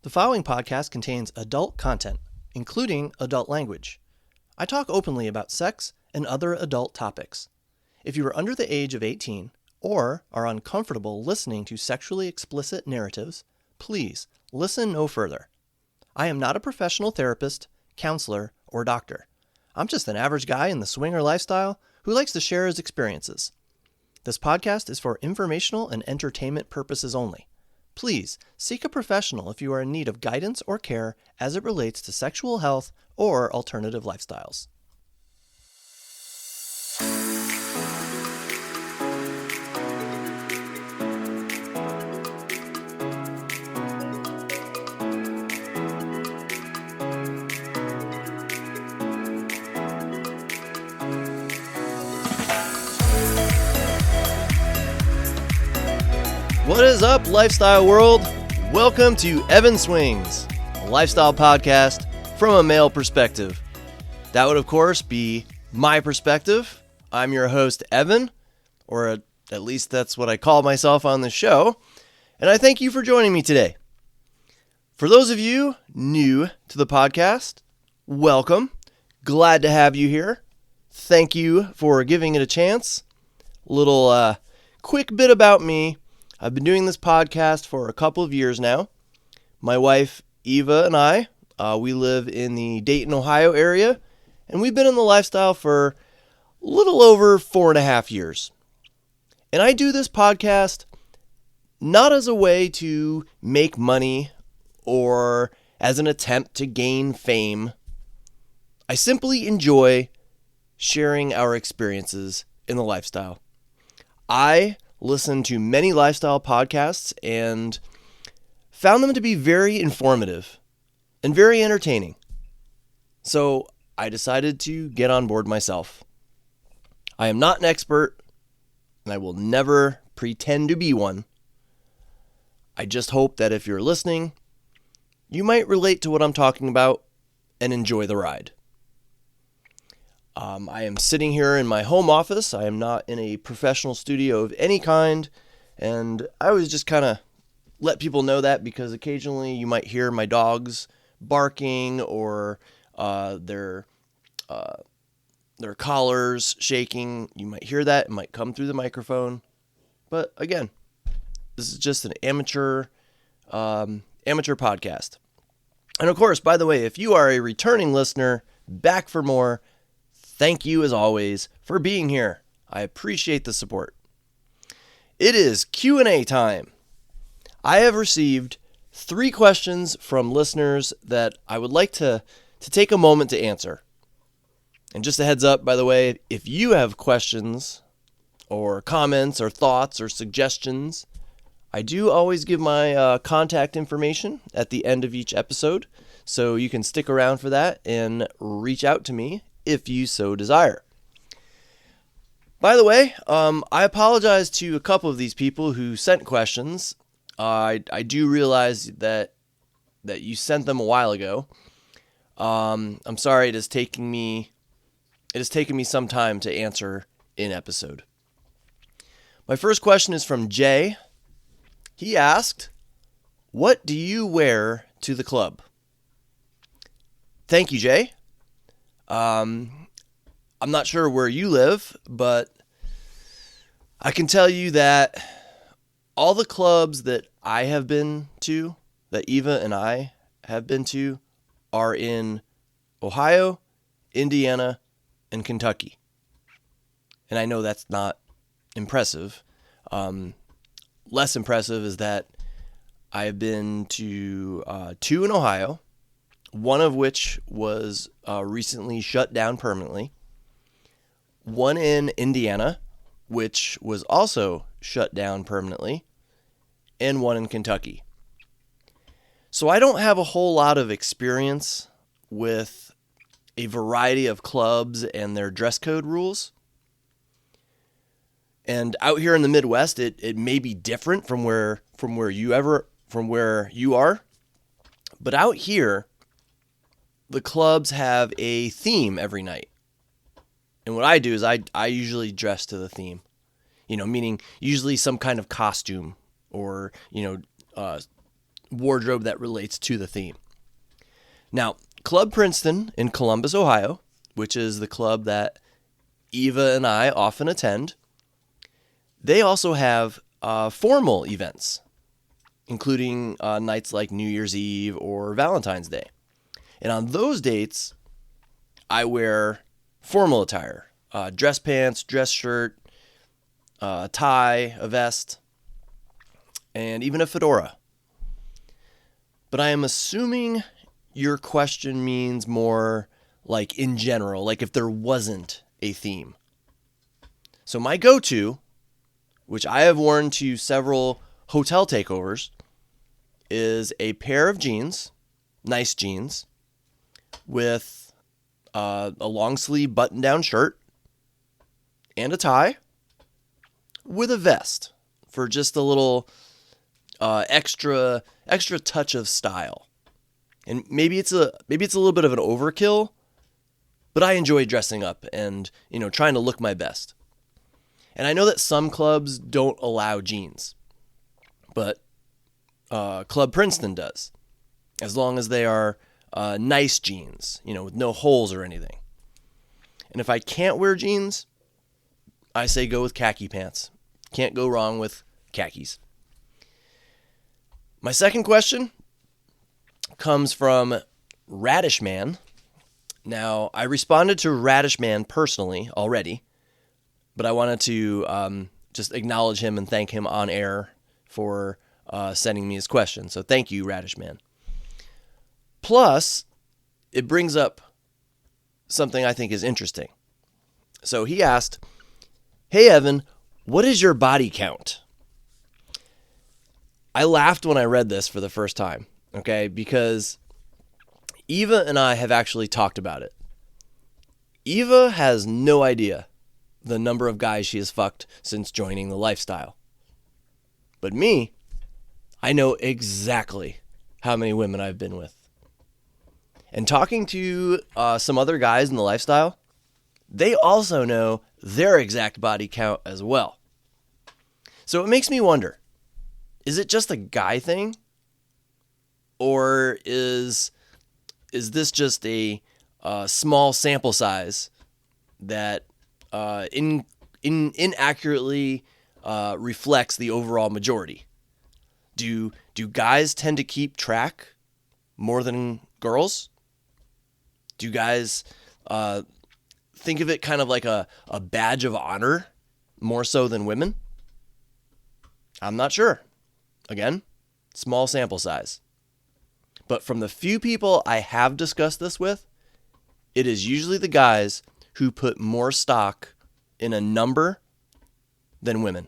The following podcast contains adult content, including adult language. I talk openly about sex and other adult topics. If you are under the age of 18 or are uncomfortable listening to sexually explicit narratives, please listen no further. I am not a professional therapist, counselor, or doctor. I'm just an average guy in the swinger lifestyle who likes to share his experiences. This podcast is for informational and entertainment purposes only. Please seek a professional if you are in need of guidance or care as it relates to sexual health or alternative lifestyles. What is up, lifestyle world? Welcome to Evan Swings, a lifestyle podcast from a male perspective. That would, of course, be my perspective. I'm your host, Evan, or at least that's what I call myself on the show, and I thank you for joining me today. For those of you new to the podcast, welcome. Glad to have you here. Thank you for giving it a chance. Little quick bit about me. I've been doing this podcast for a couple of years now. My wife, Eva, and I, we live in the Dayton, Ohio area, and we've been in the lifestyle for a little over 4.5 years. And I do this podcast not as a way to make money or as an attempt to gain fame. I simply enjoy sharing our experiences in the lifestyle. I listened to many lifestyle podcasts and found them to be very informative and very entertaining. So I decided to get on board myself. I am not an expert, and I will never pretend to be one. I just hope that if you're listening, you might relate to what I'm talking about and enjoy the ride. I am sitting here in my home office. I am not in a professional studio of any kind, and I always just kind of let people know that because occasionally you might hear my dogs barking or their collars shaking. You might hear that. It might come through the microphone. But again, this is just an amateur podcast. And of course, by the way, if you are a returning listener, back for more, thank you, as always, for being here. I appreciate the support. It is Q&A time. I have received 3 questions from listeners that I would like to take a moment to answer. And just a heads up, by the way, if you have questions or comments or thoughts or suggestions, I do always give my contact information at the end of each episode, so you can stick around for that and reach out to me if you so desire. By the way, I apologize to a couple of these people who sent questions. I do realize that you sent them a while ago. I'm sorry it has taken me some time to answer in episode. My first question is from Jay. He asked, "What do you wear to the club?" Thank you, Jay. I'm not sure where you live, but I can tell you that all the clubs that I have been to, that Eva and I have been to, are in Ohio, Indiana, and Kentucky. And I know that's not impressive. Less impressive is that I have been to 2 in Ohio, one of which was recently shut down permanently, one in Indiana, which was also shut down permanently, and one in Kentucky. So I don't have a whole lot of experience with a variety of clubs and their dress code rules. And out here in the Midwest, it may be different from where you are. But out here, the clubs have a theme every night. And what I do is I usually dress to the theme. Meaning usually some kind of costume or, wardrobe that relates to the theme. Now, Club Princeton in Columbus, Ohio, which is the club that Eva and I often attend, they also have formal events, including nights like New Year's Eve or Valentine's Day. And on those dates, I wear formal attire, dress pants, dress shirt, a tie, a vest, and even a fedora. But I am assuming your question means more like in general, like if there wasn't a theme. So my go-to, which I have worn to several hotel takeovers, is a pair of jeans, nice jeans, with a long sleeve button-down shirt and a tie with a vest for just a little extra touch of style. And maybe it's a little bit of an overkill, but I enjoy dressing up and, trying to look my best. And I know that some clubs don't allow jeans, but Club Princeton does, as long as they are nice jeans, with no holes or anything. And if I can't wear jeans, I say go with khaki pants. Can't go wrong with khakis. My second question comes from Radish Man. Now, I responded to Radish Man personally already, but I wanted to just acknowledge him and thank him on air for sending me his question. So thank you, Radish Man. Plus, it brings up something I think is interesting. So he asked, "Hey, Evan, what is your body count?" I laughed when I read this for the first time, okay, because Eva and I have actually talked about it. Eva has no idea the number of guys she has fucked since joining the lifestyle. But me, I know exactly how many women I've been with. And talking to some other guys in the lifestyle, they also know their exact body count as well. So it makes me wonder, is it just a guy thing? Or is this just a small sample size that inaccurately reflects the overall majority? Do guys tend to keep track more than girls? Do guys think of it kind of like a badge of honor more so than women? I'm not sure. Again, small sample size. But from the few people I have discussed this with, it is usually the guys who put more stock in a number than women.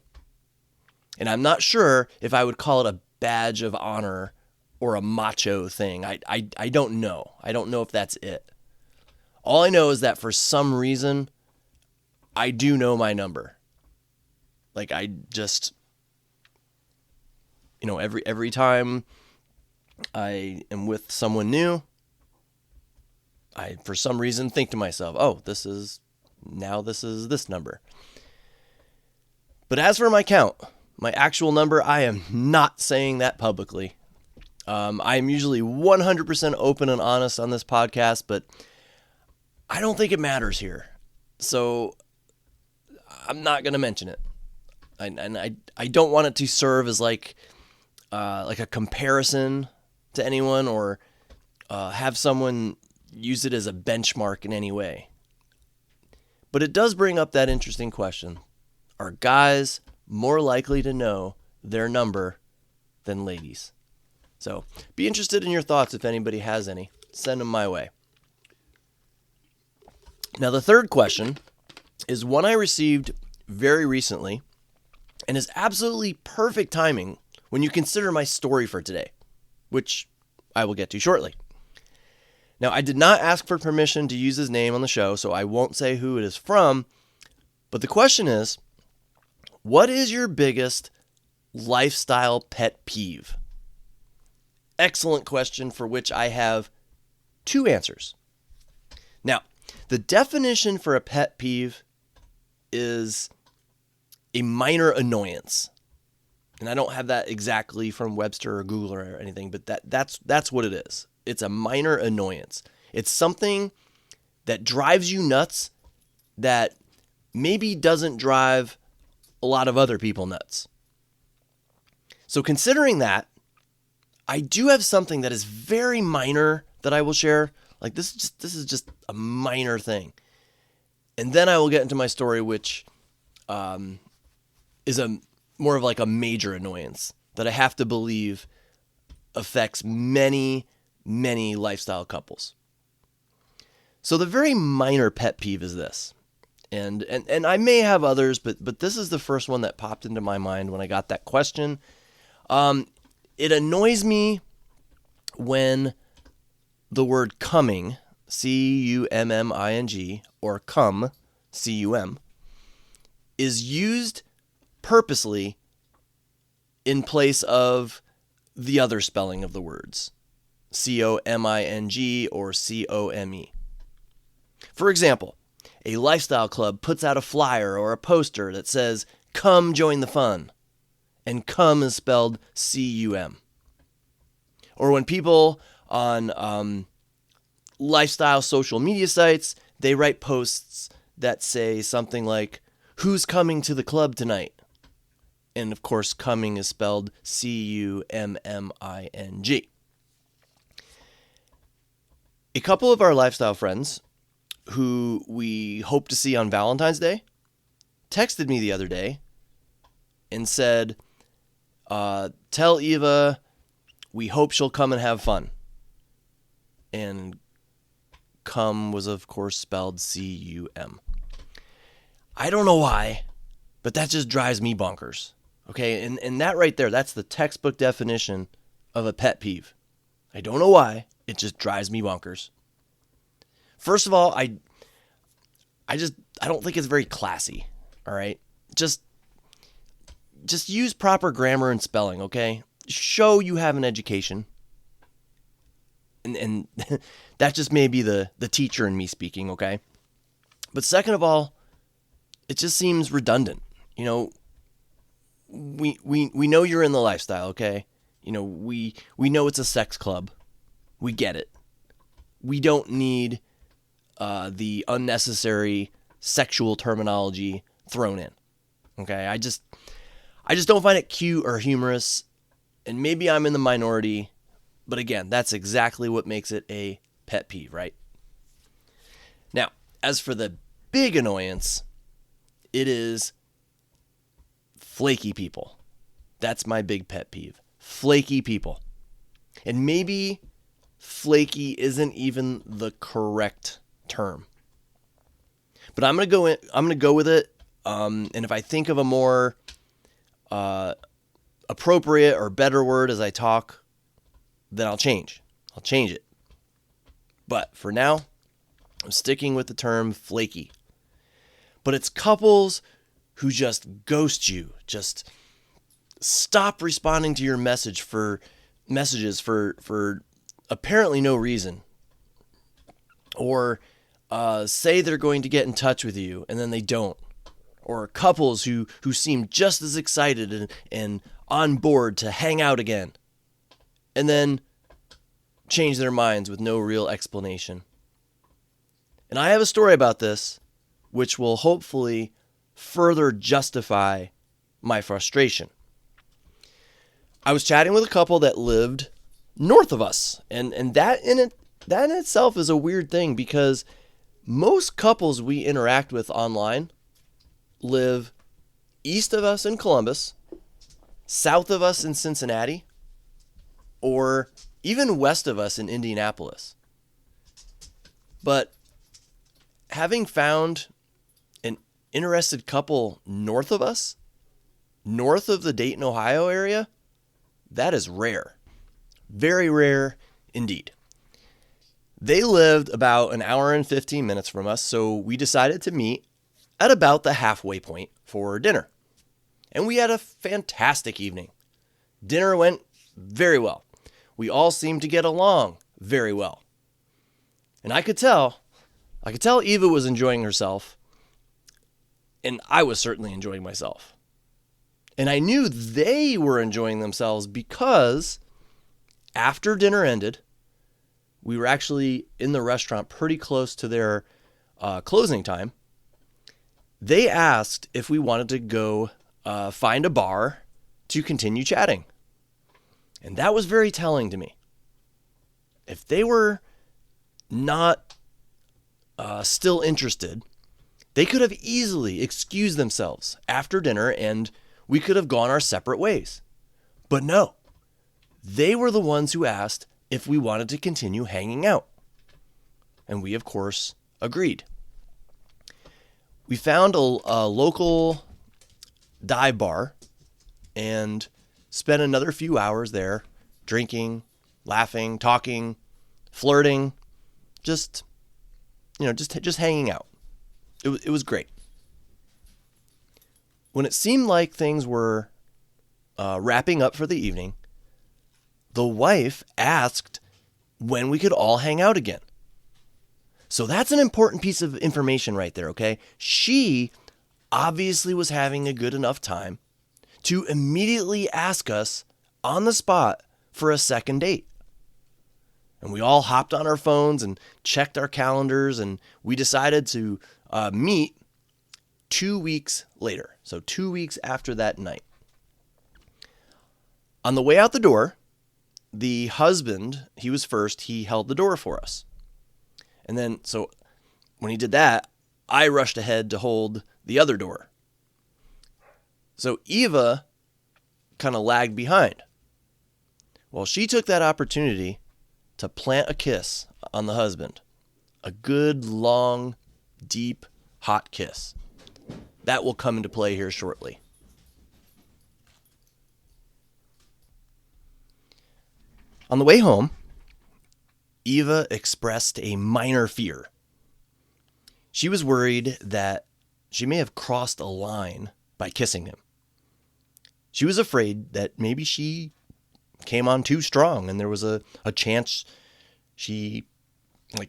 And I'm not sure if I would call it a badge of honor or a macho thing. I don't know. I don't know if that's it. All I know is that for some reason, I do know my number. Like I just, every time I am with someone new, I, for some reason, think to myself, oh, this is this number. But as for my count, my actual number, I am not saying that publicly. I am usually 100% open and honest on this podcast, but I don't think it matters here. So I'm not going to mention it. And I don't want it to serve as like a comparison to anyone or have someone use it as a benchmark in any way. But it does bring up that interesting question. Are guys more likely to know their number than ladies? So be interested in your thoughts if anybody has any. Send them my way. Now the third question is one I received very recently and is absolutely perfect timing when you consider my story for today, which I will get to shortly. Now, I did not ask for permission to use his name on the show, so I won't say who it is from, but the question is, what is your biggest lifestyle pet peeve? Excellent question for which I have two answers. Now, the definition for a pet peeve is a minor annoyance. And I don't have that exactly from Webster or Google or anything, but that's what it is. It's a minor annoyance. It's something that drives you nuts that maybe doesn't drive a lot of other people nuts. So considering that, I do have something that is very minor that I will share. Like this is just a minor thing. And then I will get into my story, which is more of like a major annoyance that I have to believe affects many, many lifestyle couples. So the very minor pet peeve is this. And I may have others, but this is the first one that popped into my mind when I got that question. It annoys me when the word coming, C-U-M-M-I-N-G, or cum, C-U-M, is used purposely in place of the other spelling of the words, C-O-M-I-N-G or C-O-M-E. For example, a lifestyle club puts out a flyer or a poster that says, "Come join the fun," and "come" is spelled C-U-M. Or when people on lifestyle social media sites, they write posts that say something like, "Who's coming to the club tonight?" And of course, coming is spelled C-U-M-M-I-N-G. A couple of our lifestyle friends who we hope to see on Valentine's Day texted me the other day and said, "Tell Eva we hope she'll come and have fun." And come was, of course, spelled C-U-M. I don't know why, but that just drives me bonkers. Okay, and that right there, that's the textbook definition of a pet peeve. I don't know why, it just drives me bonkers. First of all, I don't think it's very classy, all right? Just use proper grammar and spelling, okay? Show you have an education. And that just may be the teacher in me speaking, okay? But second of all, it just seems redundant. You know, we know you're in the lifestyle, okay? You know, we know it's a sex club. We get it. We don't need the unnecessary sexual terminology thrown in. Okay? I just don't find it cute or humorous, and maybe I'm in the minority, but again, that's exactly what makes it a pet peeve, right? Now, as for the big annoyance, it is flaky people. That's my big pet peeve. Flaky people. And maybe flaky isn't even the correct term. But I'm going to go with it. And if I think of a more appropriate or better word as I talk, then I'll change it. But for now, I'm sticking with the term flaky. But it's couples who just ghost you, just stop responding to your messages for apparently no reason, or say they're going to get in touch with you and then they don't, or couples who seem just as excited and on board to hang out again and then change their minds with no real explanation. And I have a story about this which will hopefully further justify my frustration. I was chatting with a couple that lived north of us, and that in itself is a weird thing, because most couples we interact with online live east of us in Columbus, south of us in Cincinnati, or even west of us in Indianapolis. But having found an interested couple north of us, north of the Dayton, Ohio area, that is rare. Very rare indeed. They lived about an hour and 15 minutes from us, so we decided to meet at about the halfway point for dinner. And we had a fantastic evening. Dinner went very well. We all seemed to get along very well. And I could tell Eva was enjoying herself, and I was certainly enjoying myself. And I knew they were enjoying themselves because after dinner ended, we were actually in the restaurant pretty close to their closing time. They asked if we wanted to go find a bar to continue chatting. And that was very telling to me. If they were not still interested, they could have easily excused themselves after dinner and we could have gone our separate ways. But no, they were the ones who asked if we wanted to continue hanging out. And we, of course, agreed. We found a local dive bar and spent another few hours there drinking, laughing, talking, flirting, just hanging out. It was great. When it seemed like things were wrapping up for the evening, the wife asked when we could all hang out again. So that's an important piece of information right there, okay? She obviously was having a good enough time to immediately ask us on the spot for a second date. And we all hopped on our phones and checked our calendars, and we decided to meet 2 weeks later. So 2 weeks after that night. On the way out the door, the husband, he was first, he held the door for us. And then, so when he did that, I rushed ahead to hold the other door. So Eva kind of lagged behind. Well, she took that opportunity to plant a kiss on the husband. A good, long, deep, hot kiss. That will come into play here shortly. On the way home, Eva expressed a minor fear. She was worried that she may have crossed a line by kissing him. She was afraid that maybe she came on too strong and there was a chance she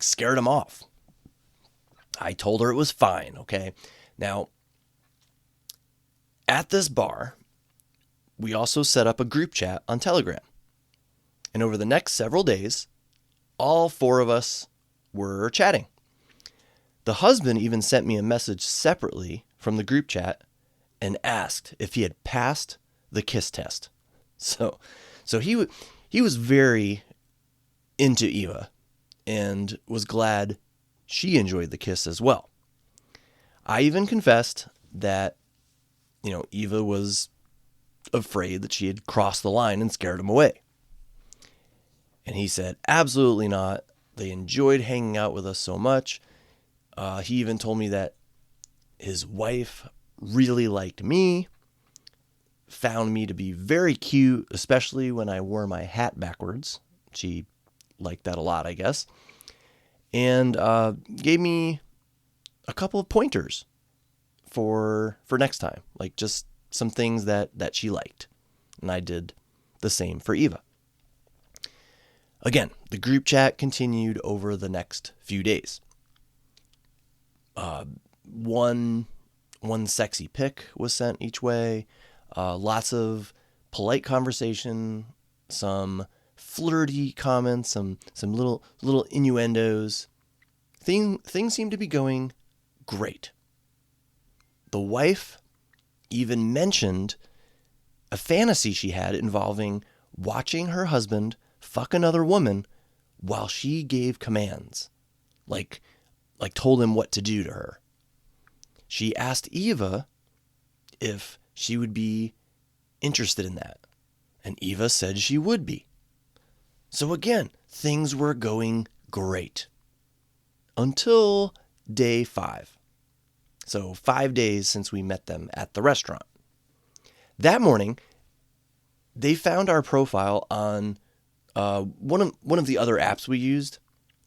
scared him off. I told her it was fine, okay? Now, at this bar, we also set up a group chat on Telegram. And over the next several days, all four of us were chatting. The husband even sent me a message separately from the group chat and asked if he had passed the kiss test. So he was very into Eva and was glad she enjoyed the kiss as well. I even confessed that, Eva was afraid that she had crossed the line and scared him away. And he said, absolutely not. They enjoyed hanging out with us so much. He even told me that his wife really liked me, found me to be very cute, especially when I wore my hat backwards. She liked that a lot, I guess. And gave me a couple of pointers for next time, just some things that she liked. And I did the same for Eva. Again, the group chat continued over the next few days. One sexy pic was sent each way. Lots of polite conversation, some flirty comments, some little innuendos. Things seemed to be going great. The wife even mentioned a fantasy she had involving watching her husband fuck another woman while she gave commands, like told him what to do to her. She asked Eva if she would be interested in that, and Eva said she would be. So again, things were going great until day 5. So 5 days since we met them at the restaurant. That morning, they found our profile on one of the other apps we used,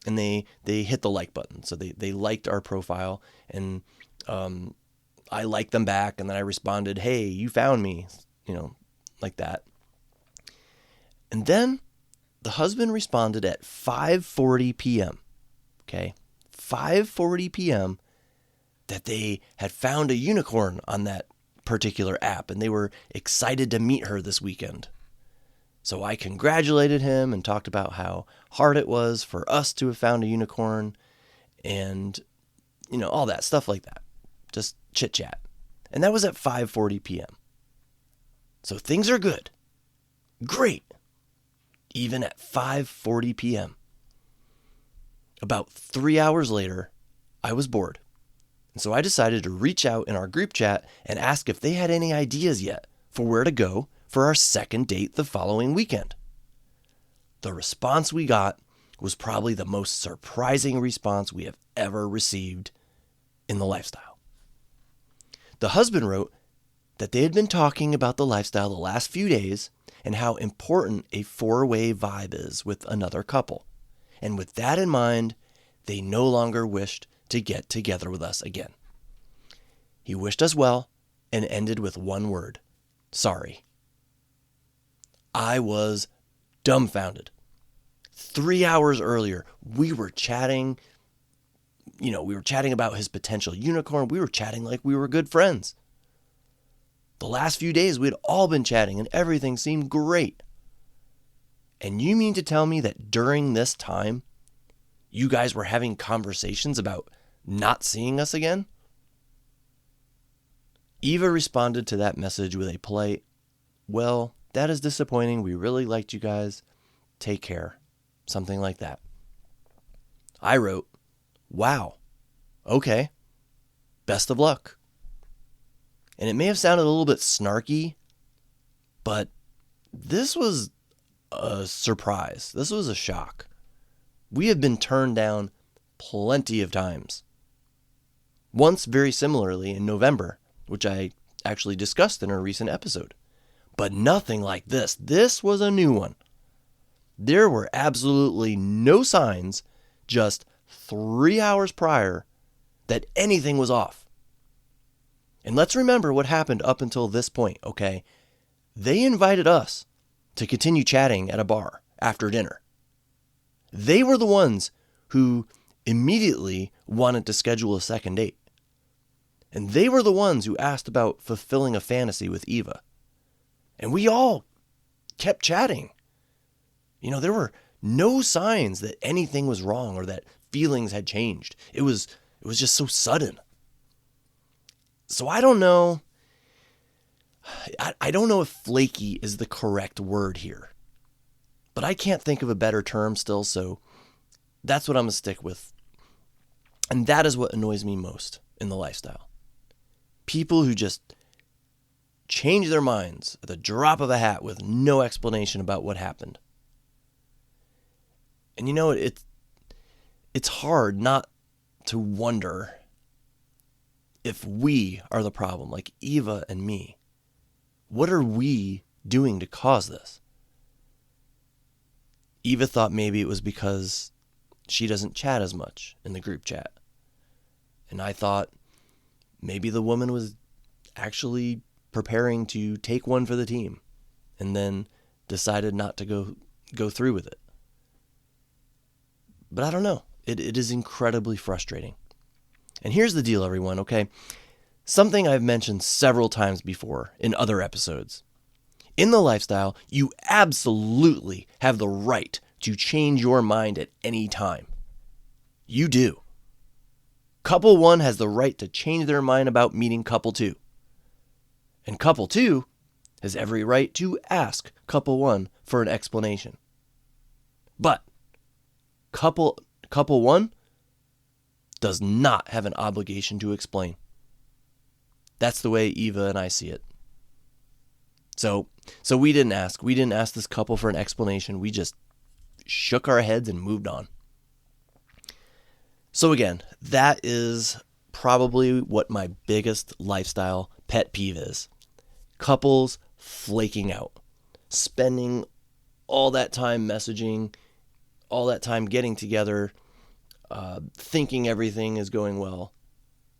and they hit the like button. So they liked our profile, and I liked them back, and then I responded, hey, you found me, like that. And then the husband responded at 5:40 p.m. Okay, 5:40 p.m. that they had found a unicorn on that particular app, and they were excited to meet her this weekend. So I congratulated him and talked about how hard it was for us to have found a unicorn and, all that stuff like that. Just chit chat. And that was at 5:40 p.m. So things are good. Great. Even at 5:40 p.m. About 3 hours later, I was bored. And so I decided to reach out in our group chat and ask if they had any ideas yet for where to go for our second date the following weekend. The response we got was probably the most surprising response we have ever received in the lifestyle. The husband wrote that they had been talking about the lifestyle the last few days and how important a 4-way vibe is with another couple. And with that in mind, they no longer wished to get together with us again. He wished us well and ended with one word: sorry. I was dumbfounded. 3 hours earlier, we were chatting. We were chatting about his potential unicorn. We were chatting like we were good friends. The last few days, we had all been chatting and everything seemed great. And you mean to tell me that during this time, you guys were having conversations about not seeing us again? Eva responded to that message with a polite, "Well, that is disappointing. We really liked you guys. Take care." Something like that. I wrote, "Wow. Okay. Best of luck." And it may have sounded a little bit snarky, but this was a surprise. This was a shock. We have been turned down plenty of times. Once, very similarly, in November, which I actually discussed in a recent episode. But nothing like this. This was a new one. There were absolutely no signs just 3 hours prior that anything was off. And let's remember what happened up until this point, okay? They invited us to continue chatting at a bar after dinner. They were the ones who immediately wanted to schedule a second date. And they were the ones who asked about fulfilling a fantasy with Eva. And we all kept chatting. There were no signs that anything was wrong or that feelings had changed. It was just so sudden. So I don't know. I don't know if flaky is the correct word here. But I can't think of a better term still, so that's what I'm going to stick with. And that is what annoys me most in the lifestyle. People who just change their minds at the drop of a hat with no explanation about what happened. And it's hard not to wonder if we are the problem, like Eva and me. What are we doing to cause this? Eva thought maybe it was because she doesn't chat as much in the group chat. And I thought maybe the woman was actually preparing to take one for the team and then decided not to go through with it. But I don't know. It is incredibly frustrating. And here's the deal, everyone, okay? Something I've mentioned several times before in other episodes. In the lifestyle, you absolutely have the right to change your mind at any time. You do. Couple 1 has the right to change their mind about meeting couple 2. And couple 2 has every right to ask couple 1 for an explanation. But couple 1 does not have an obligation to explain. That's the way Eva and I see it. So we didn't ask. We didn't ask this couple for an explanation. We just shook our heads and moved on. So again, that is probably what my biggest lifestyle pet peeve is. Couples flaking out. Spending all that time messaging, all that time getting together, thinking everything is going well,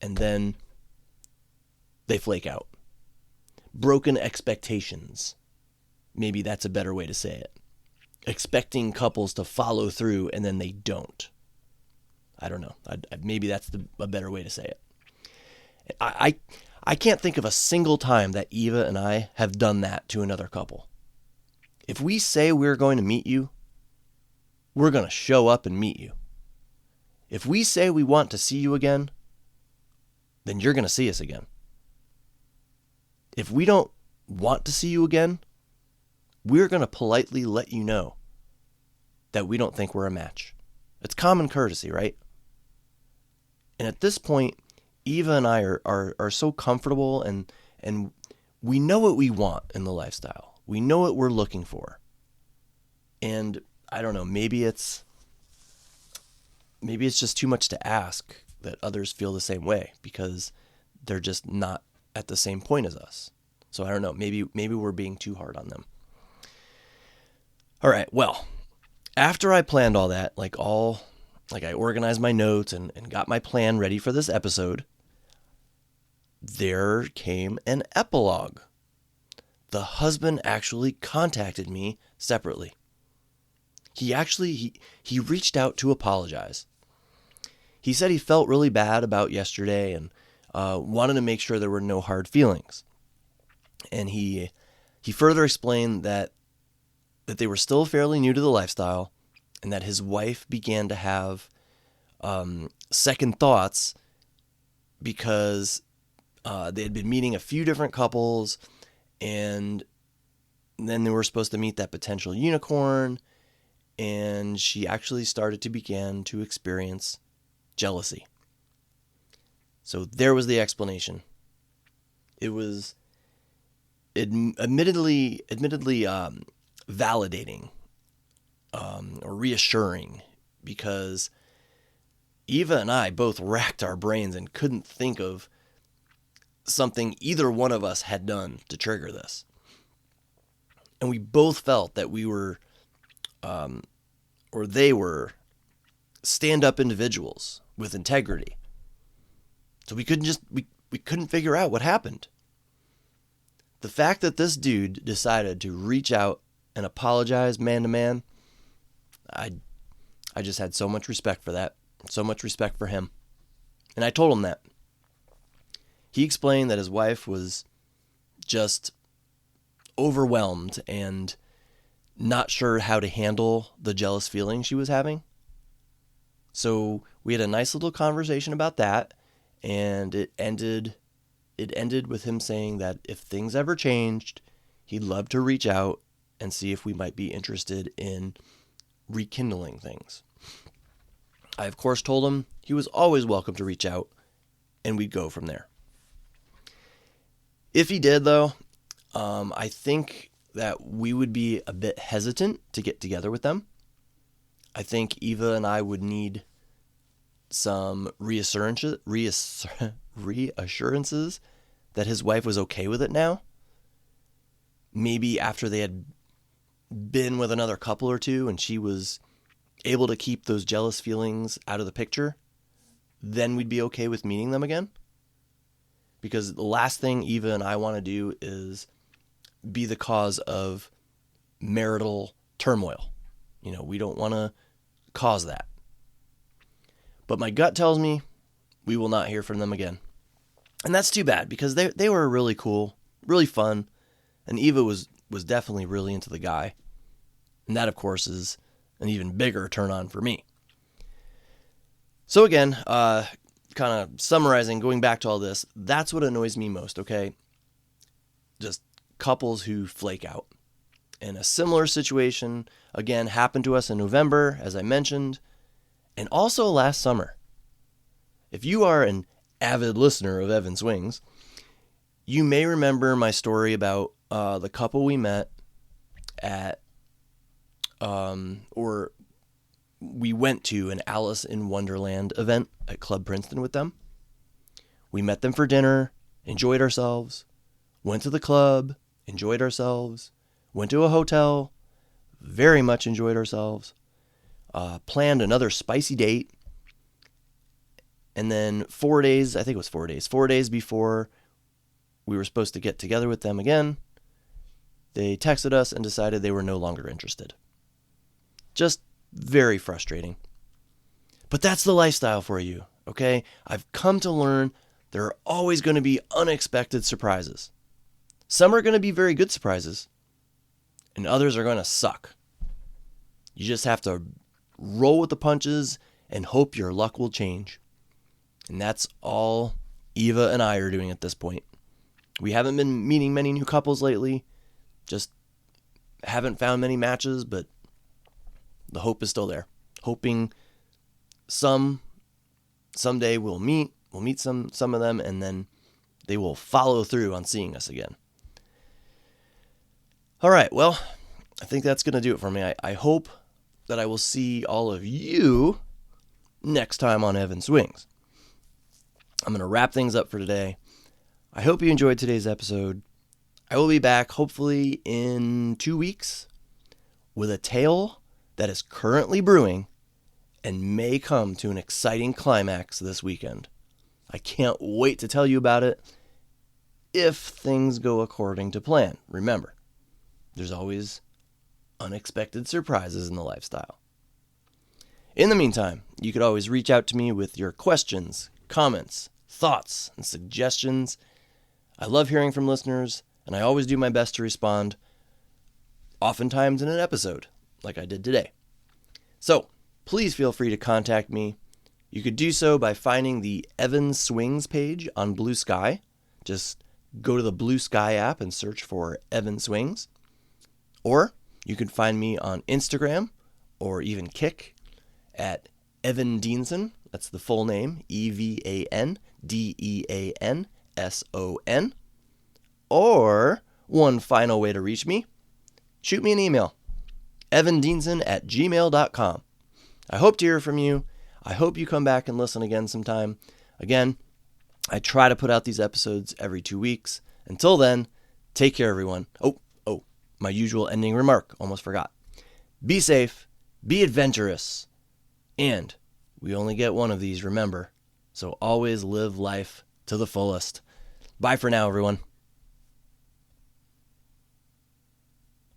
and then they flake out. Broken expectations. Maybe that's a better way to say it. Expecting couples to follow through and then they don't. I don't know. Maybe that's a better way to say it. I can't think of a single time that Eva and I have done that to another couple. If we say we're going to meet you, we're going to show up and meet you. If we say we want to see you again, then you're going to see us again. If we don't want to see you again, we're going to politely let you know that we don't think we're a match. It's common courtesy, right? And at this point, Eva and I are so comfortable and we know what we want in the lifestyle. We know what we're looking for. And I don't know, maybe it's just too much to ask that others feel the same way because they're just not at the same point as us. So I don't know, maybe we're being too hard on them. All right, well, after I planned all that, I organized my notes and got my plan ready for this episode, there came an epilogue. The husband actually contacted me separately. He reached out to apologize. He said he felt really bad about yesterday and wanted to make sure there were no hard feelings. And he further explained that they were still fairly new to the lifestyle and that his wife began to have second thoughts because they had been meeting a few different couples, and then they were supposed to meet that potential unicorn, and she actually started to begin to experience jealousy. So there was the explanation. It was admittedly validating or reassuring, because Eva and I both racked our brains and couldn't think of something either one of us had done to trigger this. And we both felt that we were, or they were, stand-up individuals with integrity. So we couldn't figure out what happened. The fact that this dude decided to reach out and apologize man to man, I just had so much respect for that, so much respect for him. And I told him that. He explained that his wife was just overwhelmed and not sure how to handle the jealous feeling she was having. So we had a nice little conversation about that, and it ended with him saying that if things ever changed, he'd love to reach out and see if we might be interested in rekindling things. I, of course, told him he was always welcome to reach out, and we'd go from there. If he did, though, I think that we would be a bit hesitant to get together with them. I think Eva and I would need some reassurances that his wife was okay with it now. Maybe after they had been with another couple or two and she was able to keep those jealous feelings out of the picture, then we'd be okay with meeting them again. Because the last thing Eva and I want to do is be the cause of marital turmoil. We don't want to cause that. But my gut tells me we will not hear from them again. And that's too bad, because they were really cool, really fun, and Eva was definitely really into the guy. And that, of course, is an even bigger turn on for me. So again, kind of summarizing, going back to all this, that's what annoys me most, okay? Just couples who flake out. And a similar situation, again, happened to us in November, as I mentioned, and also last summer. If you are an avid listener of Evan Swings, you may remember my story about the couple we met at, or we went to an Alice in Wonderland event at Club Princeton with them. We met them for dinner, enjoyed ourselves, went to the club, enjoyed ourselves, went to a hotel, very much enjoyed ourselves, planned another spicy date, and then 4 days before we were supposed to get together with them again, they texted us and decided they were no longer interested. Just very frustrating. But that's the lifestyle for you, okay? I've come to learn there are always going to be unexpected surprises. Some are going to be very good surprises, and others are going to suck. You just have to roll with the punches and hope your luck will change. And that's all Eva and I are doing at this point. We haven't been meeting many new couples lately. Just haven't found many matches, but the hope is still there. Hoping someday we'll meet some of them, and then they will follow through on seeing us again. All right, well, I think that's going to do it for me. I hope that I will see all of you next time on Evan Swings. I'm going to wrap things up for today. I hope you enjoyed today's episode. I will be back hopefully in 2 weeks with a tale that is currently brewing and may come to an exciting climax this weekend. I can't wait to tell you about it if things go according to plan. Remember, there's always unexpected surprises in the lifestyle. In the meantime, you could always reach out to me with your questions, comments, thoughts, and suggestions. I love hearing from listeners, and I always do my best to respond, oftentimes in an episode, like I did today. So, please feel free to contact me. You could do so by finding the Evan Swings page on Blue Sky. Just go to the Blue Sky app and search for Evan Swings. Or you can find me on Instagram or even Kick at Evan Dienson. That's the full name, EvanDeanson. Or, one final way to reach me, shoot me an email, evandeenson@gmail.com. I hope to hear from you. I hope you come back and listen again sometime. Again, I try to put out these episodes every 2 weeks. Until then, take care, everyone. Oh, my usual ending remark, almost forgot. Be safe, be adventurous, and we only get one of these, remember. So always live life to the fullest. Bye for now, everyone.